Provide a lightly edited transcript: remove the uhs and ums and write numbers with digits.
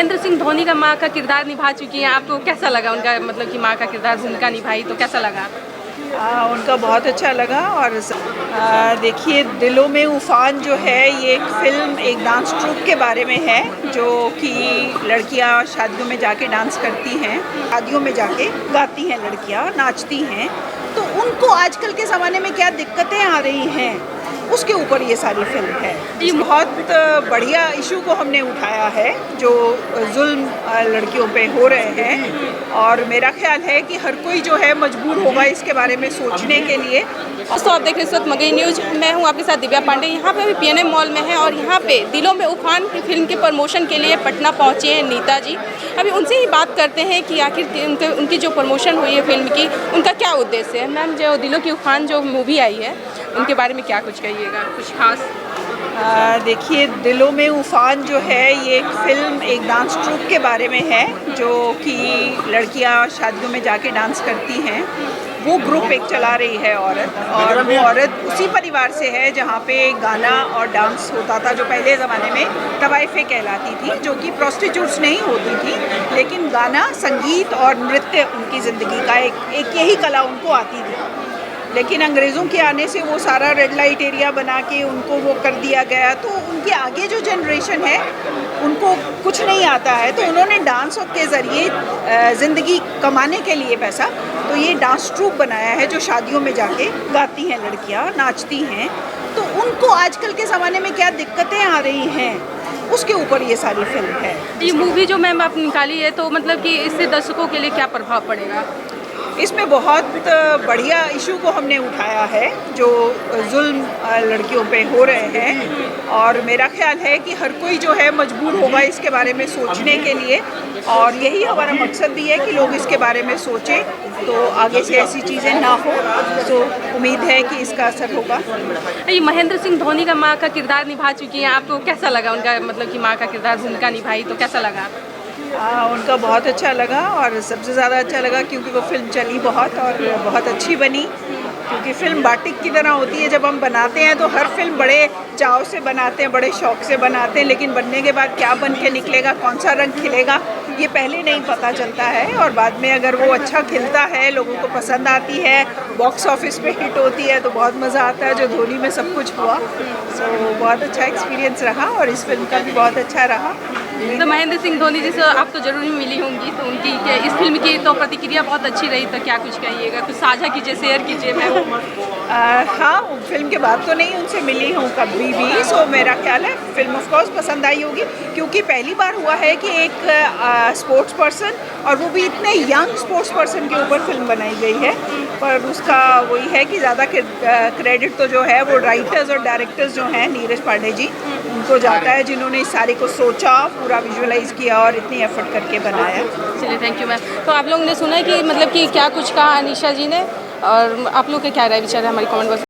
महेंद्र सिंह धोनी का माँ का किरदार निभा चुकी हैं, आपको कैसा लगा उनका, मतलब कि माँ का किरदार भूमिका निभाई तो कैसा लगा? उनका बहुत अच्छा लगा। और देखिए, दिलों में उफ़ान जो है ये एक फ़िल्म एक डांस ट्रूप के बारे में है, जो कि लड़कियां शादियों में जाके डांस करती हैं, शादियों में जाके गाती हैं, लड़कियां नाचती हैं। तो उनको आजकल के ज़माने में क्या दिक्कतें आ रही हैं, उसके ऊपर ये सारी फिल्म है। ये बहुत बढ़िया इशू को हमने उठाया है, जो जुल्म लड़कियों पे हो रहे हैं। और मेरा ख्याल है कि हर कोई जो है मजबूर होगा इसके बारे में सोचने के लिए। तो आप देख रहे हैं इस वक्त मगही न्यूज, मैं हूं आपके साथ दिव्या पांडे। यहाँ पे अभी पीएनए मॉल में है और यहाँ पे दिलों में उफान की फिल्म के प्रमोशन के लिए पटना पहुँचे हैं नीता जी। अभी उनसे ही बात करते हैं कि आखिर उनकी जो प्रमोशन हुई है फिल्म की, उनका क्या उद्देश्य है। मैम, जो दिलों की उफान जो मूवी आई है उनके बारे में क्या कुछ कहिएगा, कुछ खास? देखिए, दिलों में उफ़ान जो है ये एक फ़िल्म एक डांस ट्रूप के बारे में है, जो कि लड़कियां शादियों में जाके डांस करती हैं। वो ग्रुप एक चला रही है औरत, और वो औरत उसी परिवार से है जहाँ पे गाना और डांस होता था, जो पहले ज़माने में तवाइफे कहलाती थी, जो कि प्रोस्टिट्यूट्स नहीं होती थी, लेकिन गाना, संगीत और नृत्य उनकी ज़िंदगी का एक यही कला उनको आती थी। लेकिन अंग्रेज़ों के आने से वो सारा रेड लाइट एरिया बना के उनको वो कर दिया गया, तो उनके आगे जो जनरेशन है उनको कुछ नहीं आता है। तो उन्होंने डांस के ज़रिए ज़िंदगी कमाने के लिए पैसा, तो ये डांस ट्रूप बनाया है, जो शादियों में जाके गाती हैं, लड़कियां नाचती हैं। तो उनको आजकल के ज़माने में क्या दिक्कतें आ रही हैं, उसके ऊपर ये सारी फिल्म है। ये मूवी जो मैम आप निकाली है, तो मतलब कि इससे दर्शकों के लिए क्या प्रभाव पड़ेगा? इसमें बहुत बढ़िया इशू को हमने उठाया है, जो जुल्म लड़कियों पे हो रहे हैं। और मेरा ख्याल है कि हर कोई जो है मजबूर होगा इसके बारे में सोचने के लिए, और यही हमारा मकसद भी है कि लोग इसके बारे में सोचें, तो आगे से ऐसी चीज़ें ना हो। तो उम्मीद है कि इसका असर होगा। ये महेंद्र सिंह धोनी का माँ का किरदार निभा चुकी हैं, आपको कैसा लगा उनका, मतलब कि माँ का किरदार भूमिका निभाई तो कैसा लगा? उनका बहुत अच्छा लगा, और सबसे ज़्यादा अच्छा लगा क्योंकि वो फिल्म चली बहुत और बहुत अच्छी बनी। क्योंकि फिल्म बाटिक की तरह होती है, जब हम बनाते हैं तो हर फिल्म बड़े चाव से बनाते हैं, बड़े शौक से बनाते हैं, लेकिन बनने के बाद क्या बन के निकलेगा, कौन सा रंग खिलेगा, ये पहले नहीं पता चलता है। और बाद में अगर वो अच्छा खिलता है, लोगों को पसंद आती है, बॉक्स ऑफिस पे हिट होती है, तो बहुत मज़ा आता है, जो धोनी में सब कुछ हुआ। सो बहुत अच्छा एक्सपीरियंस रहा, और इस फिल्म का भी बहुत अच्छा रहा। तो महेंद्र सिंह धोनी जी से आप तो जरूर ही मिली होंगी, तो उनकी इस फिल्म की तो प्रतिक्रिया बहुत अच्छी रही, तो क्या कुछ कहिएगा, कुछ साझा कीजिए, शेयर कीजिए। मैं हाँ, फिल्म के बाद तो नहीं उनसे मिली हूँ कभी भी। सो मेरा ख्याल है फिल्म ऑफ कोर्स पसंद आई होगी, क्योंकि पहली बार हुआ है कि एक स्पोर्ट्स पर्सन, और वो भी इतने यंग स्पोर्ट्स पर्सन के ऊपर फिल्म बनाई गई है। पर उसका वही है कि ज़्यादा क्रेडिट तो जो है वो राइटर्स और डायरेक्टर्स जो हैं, नीरज पांडे जी, उनको जाता है, जिन्होंने इस सारे को सोचा, पूरा विजुअलाइज किया और इतनी एफर्ट करके बनाया। चलिए, थैंक यू मैम। तो आप लोगों ने सुना है कि मतलब कि क्या कुछ कहा अनीशा जी ने, और आप लोग के क्या राय विचार है हमारी कमेंट बॉक्स